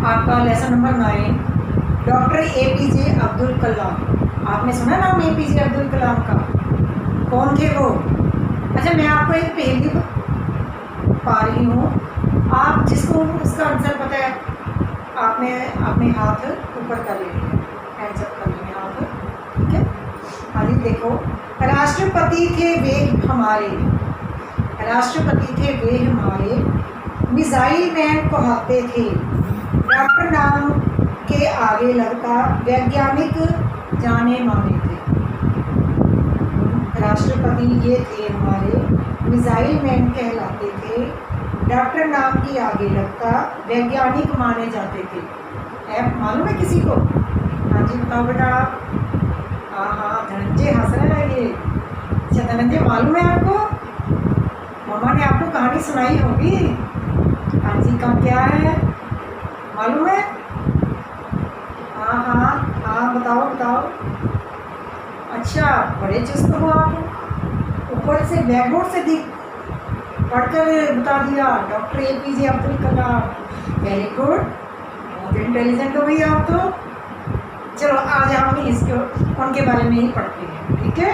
आपका lesson number 9, doctor APJ Abdul Kalam. आपने सुना नाम APJ अब्दुल कलाम का? कौन थे वो? अच्छा, मैं आपको एक पहेली पा रही हूँ, आप जिसको उसका आंसर पता है आपने अपने हाथ ऊपर कर लेंगे, हैंड्स अप कर लेंगे हाथ, ठीक है। हाँ जी, देखो, राष्ट्रपति थे वे हमारे, राष्ट्रपति थे वे हमारे, मिसाइल मैन कहते थे, डॉक्टर नाम के आगे लगता, वैज्ञानिक जाने माने थे। राष्ट्रपति ये थे हमारे, मिसाइल मैन कहलाते थे, डॉक्टर नाम के आगे लगता, वैज्ञानिक माने जाते थे। ऐप मालूम है किसी को? हाँ जी, बताओ बेटा। हाँ हाँ, धनंजय हंस रहा है ये। अच्छा धनंजय, मालूम है आपको? मम्मा ने आपको कहानी सुनाई होगी। हाँ जी, का क्या है मालूम है? हाँ हाँ हाँ, बताओ बताओ। अच्छा, बड़े चुस्त हो आप, ऊपर से ब्लैक बोर्ड से दिख पढ़कर बता दिया, डॉक्टर APJ अब्दुल कलाम। वेरी गुड, बहुत इंटेलिजेंट हो गई आप तो। चलो आज हम इसको उनके बारे में ही पढ़ते हैं, ठीक है?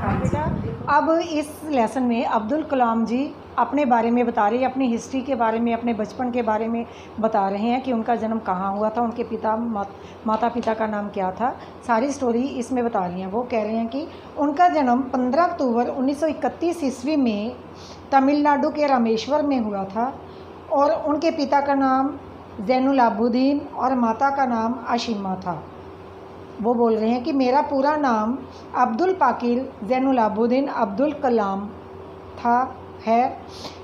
हाँ बेटा, अब इस लेसन में अब्दुल कलाम जी अपने बारे में बता रहे हैं, अपनी हिस्ट्री के बारे में, अपने बचपन के बारे में बता रहे हैं कि उनका जन्म कहाँ हुआ था, उनके माता पिता का नाम क्या था, सारी स्टोरी इसमें बता रही हैं। वो कह रहे हैं कि उनका जन्म 15 अक्टूबर 1931 ईस्वी में तमिलनाडु के रामेश्वर में हुआ था और उनके पिता का नाम जैनुल आबुद्दीन और माता का नाम आशिमा था। वो बोल रहे हैं कि मेरा पूरा नाम अब्दुल पाकिर जैनुल आबुद्दीन अब्दुल कलाम था है।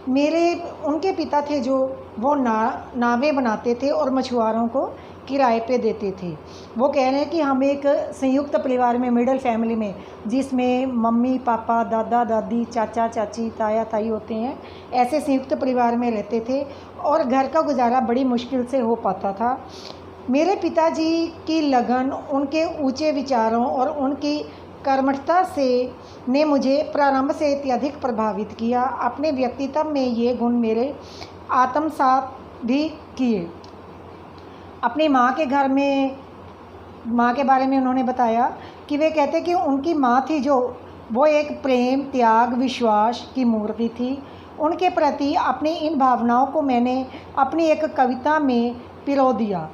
उनके पिता थे जो वो नावें बनाते थे और मछुआरों को किराए पे देते थे। वो कह रहे हैं कि हम एक संयुक्त परिवार में, मिडिल फैमिली में, जिसमें मम्मी पापा, दादा दादी, चाचा चाची, ताया ताई होते हैं, ऐसे संयुक्त परिवार में रहते थे और घर का गुजारा बड़ी मुश्किल से हो पाता था। मेरे पिताजी की लगन, उनके ऊंचे विचारों और उनकी कर्मठता ने मुझे प्रारंभ से अत्यधिक प्रभावित किया। अपने व्यक्तित्व में ये गुण मेरे आत्मसात भी किए। अपनी माँ के घर में, माँ के बारे में उन्होंने बताया कि वे कहते कि उनकी माँ थी जो, वो एक प्रेम, त्याग, विश्वास की मूर्ति थी। उनके प्रति अपनी इन भावनाओं को मैंने अपनी एक कविता में पिरो दिया,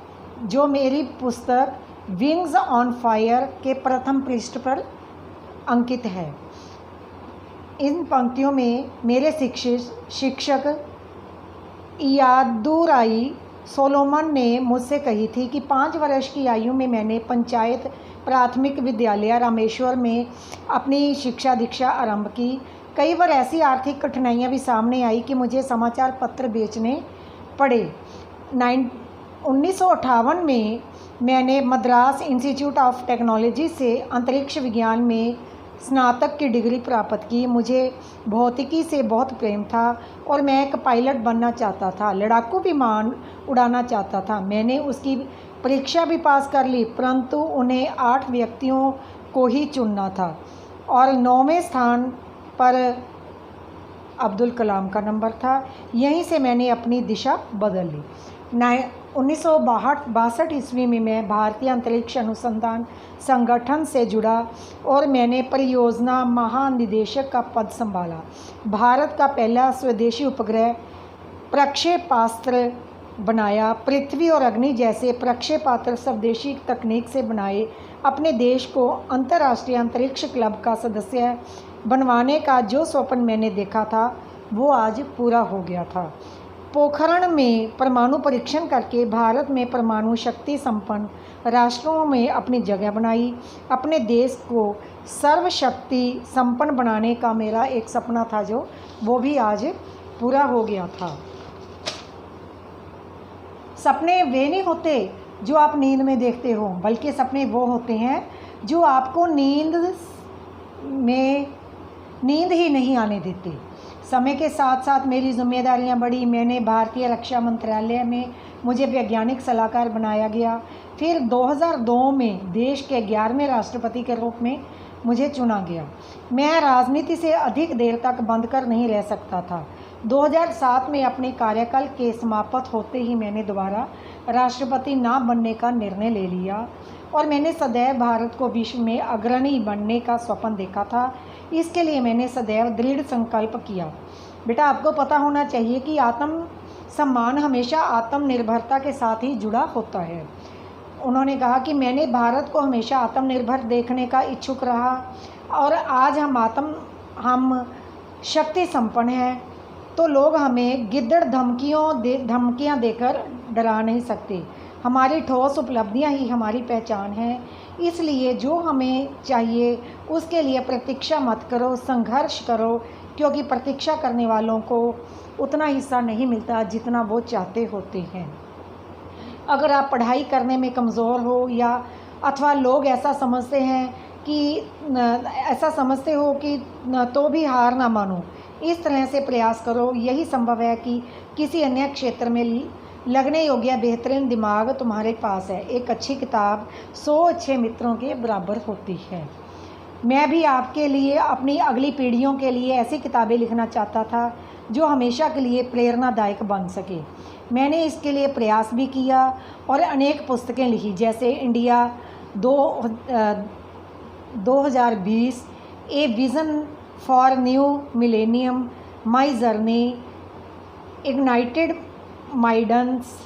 जो मेरी पुस्तक विंग्स ऑन फायर के प्रथम पृष्ठ पर अंकित है। इन पंक्तियों में मेरे शिक्षक इयादुराई सोलोमन ने मुझसे कही थी कि 5 वर्ष की आयु में मैंने पंचायत प्राथमिक विद्यालय रामेश्वर में अपनी शिक्षा दीक्षा आरंभ की। कई बार ऐसी आर्थिक कठिनाइयाँ भी सामने आई कि मुझे समाचार पत्र बेचने पड़े। 1958 में मैंने मद्रास इंस्टीट्यूट ऑफ टेक्नोलॉजी से अंतरिक्ष विज्ञान में स्नातक की डिग्री प्राप्त की। मुझे भौतिकी से बहुत प्रेम था और मैं एक पायलट बनना चाहता था, लड़ाकू विमान उड़ाना चाहता था। मैंने उसकी परीक्षा भी पास कर ली, परंतु उन्हें 8 व्यक्तियों को ही चुनना था और 9वें स्थान पर अब्दुल कलाम का नंबर था। यहीं से मैंने अपनी दिशा बदल ली। 1962 ईस्वी में मैं भारतीय अंतरिक्ष अनुसंधान संगठन से जुड़ा और मैंने परियोजना महानिदेशक का पद संभाला। भारत का पहला स्वदेशी उपग्रह प्रक्षेपास्त्र बनाया। पृथ्वी और अग्नि जैसे प्रक्षेपास्त्र स्वदेशी तकनीक से बनाए। अपने देश को अंतर्राष्ट्रीय अंतरिक्ष क्लब का सदस्य बनवाने का जो स्वप्न मैंने देखा था वो आज पूरा हो गया था। पोखरण में परमाणु परीक्षण करके भारत में परमाणु शक्ति संपन्न राष्ट्रों में अपनी जगह बनाई। अपने देश को सर्वशक्ति संपन्न बनाने का मेरा एक सपना था जो वो भी आज पूरा हो गया था। सपने वे नहीं होते जो आप नींद में देखते हो, बल्कि सपने वो होते हैं जो आपको नींद ही नहीं आने देते। समय के साथ साथ मेरी जिम्मेदारियां बढ़ी। मैंने भारतीय रक्षा मंत्रालय में मुझे वैज्ञानिक सलाहकार बनाया गया। फिर 2002 में देश के 11वें राष्ट्रपति के रूप में मुझे चुना गया। मैं राजनीति से अधिक देर तक बंद कर नहीं रह सकता था। 2007 में अपने कार्यकाल के समाप्त होते ही मैंने दोबारा राष्ट्रपति ना बनने का निर्णय ले लिया और मैंने सदैव भारत को विश्व में अग्रणी बनने का स्वप्न देखा था। इसके लिए मैंने सदैव दृढ़ संकल्प किया। बेटा, आपको पता होना चाहिए कि आत्म सम्मान हमेशा आत्मनिर्भरता के साथ ही जुड़ा होता है। उन्होंने कहा कि मैंने भारत को हमेशा आत्मनिर्भर देखने का इच्छुक रहा और आज हम शक्ति संपन्न हैं, तो लोग हमें गिद्दड़ धमकियाँ देकर डरा नहीं सकते। हमारी ठोस उपलब्धियां ही हमारी पहचान है। इसलिए जो हमें चाहिए उसके लिए प्रतीक्षा मत करो, संघर्ष करो, क्योंकि प्रतीक्षा करने वालों को उतना हिस्सा नहीं मिलता जितना वो चाहते होते हैं। अगर आप पढ़ाई करने में कमज़ोर हो या अथवा लोग ऐसा समझते हो कि तो भी हार ना मानो, इस तरह से प्रयास करो। यही संभव है कि किसी अन्य क्षेत्र में लगने योग्य बेहतरीन दिमाग तुम्हारे पास है। एक अच्छी किताब 100 अच्छे मित्रों के बराबर होती है। मैं भी आपके लिए, अपनी अगली पीढ़ियों के लिए ऐसी किताबें लिखना चाहता था जो हमेशा के लिए प्रेरणादायक बन सके। मैंने इसके लिए प्रयास भी किया और अनेक पुस्तकें लिखी, जैसे India 2020, a vision for new millennium, my journey, ignited minds,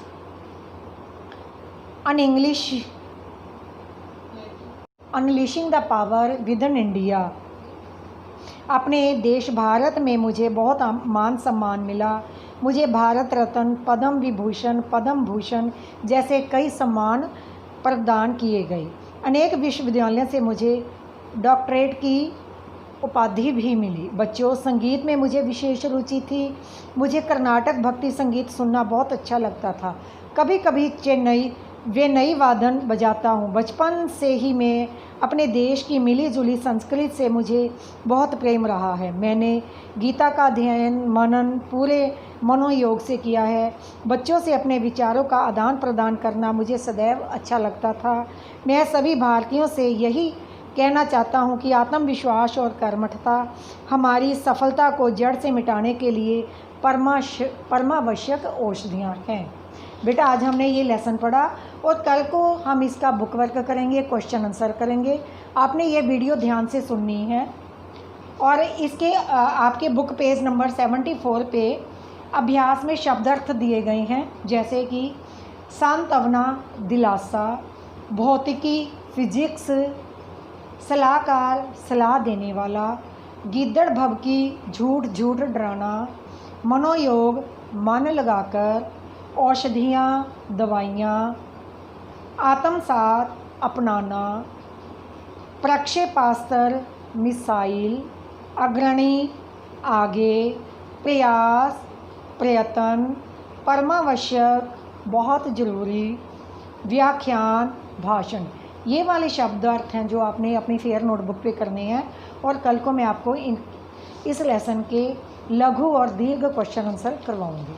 unleashing the power within India. अपने देश भारत में मुझे बहुत मान सम्मान मिला। मुझे भारत रत्न, पद्म विभूषण, पद्म भूषण जैसे कई सम्मान प्रदान किए गए। अनेक विश्वविद्यालयों से मुझे डॉक्टरेट की उपाधि भी मिली। बच्चों, संगीत में मुझे विशेष रुचि थी। मुझे कर्नाटक भक्ति संगीत सुनना बहुत अच्छा लगता था। कभी कभी वेनई वादन बजाता हूँ। बचपन से ही मैं अपने देश की मिली जुली संस्कृति से मुझे बहुत प्रेम रहा है। मैंने गीता का अध्ययन मनन पूरे मनोयोग से किया है। बच्चों से अपने विचारों का आदान प्रदान करना मुझे सदैव अच्छा लगता था। मैं सभी भारतीयों से यही कहना चाहता हूँ कि आत्मविश्वास और कर्मठता हमारी सफलता को जड़ से मिटाने के लिए परमावश्यक औषधियाँ हैं। बेटा, आज हमने ये लेसन पढ़ा और कल को हम इसका बुक वर्क करेंगे, क्वेश्चन आंसर करेंगे। आपने ये वीडियो ध्यान से सुननी है और इसके आपके बुक पेज नंबर 74 पे अभ्यास में शब्दार्थ दिए गए हैं, जैसे कि सांत्वना, दिलासा, भौतिकी, फिजिक्स, सलाहकार, सलाह देने वाला, गिद्दड़ भभकी, झूठ डराना, मनोयोग, मन लगाकर, औषधियाँ, दवाइयाँ, आत्मसात, अपनाना, प्रक्षेपास्त्र, मिसाइल, अग्रणी, आगे, प्रयास, प्रयत्न, परमावश्यक, बहुत ज़रूरी, व्याख्यान, भाषण। ये वाले शब्दार्थ हैं जो आपने अपनी फेयर नोटबुक पे करने हैं और कल को मैं आपको इस लेसन के लघु और दीर्घ क्वेश्चन आंसर करवाऊंगी।